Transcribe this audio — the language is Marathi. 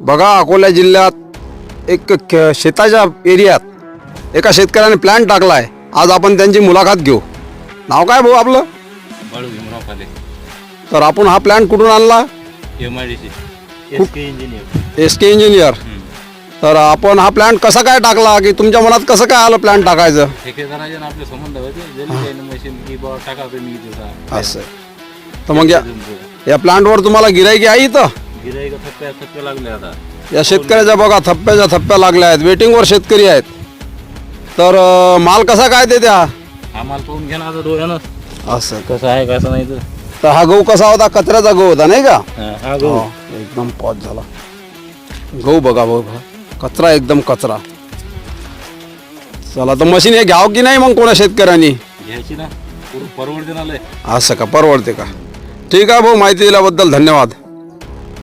बघा अकोला जिल्ह्यात एक शेताच्या एरियात एका शेतकऱ्याने प्लॅन टाकला आहे. आज आपण त्यांची मुलाखत घेऊ. नाव काय भाऊ आपलं? बाळू भीमराव पाले, तर आपण हा प्लॅन कुठून आणला? MIDC SK engineer. SK engineer. तर आपण हा प्लॅन कसा काय टाकला की तुमच्या मनात कसं काय आलं प्लॅन टाकायचं? ठेकेदाराचे आणि आपले संबंध होते, जरी काही मशीन की बाबा टाका तुम्ही तुझा असं तर मग या प्लॅनवर तुम्हाला गिरायकी आहे इथं? गिराईक थप्प्या लागले आता. या शेतकऱ्याच्या बघा थप्प्याच्या थप्प्या लागल्या आहेत, वेटिंगवर शेतकरी आहेत. तर माल कसा काय ते त्या हा माल पाहून घ्या ना आता डोळ्यानं, असं कसं आहे कसं नाही तर. तर हा गहू कसा होता? कचऱ्याचा गहू होता नाही का? हा गहू एकदम पॉज झाला गहू. बघा बघा कचरा, एकदम कचरा. चला तर मशीन हे घ्यावं की नाही मग कोणा शेतकऱ्यांनी? घ्यायची ना, परवडते ना लय. असं का? परवडते का? ठीक आहे भाऊ, माहिती दिल्याबद्दल धन्यवाद.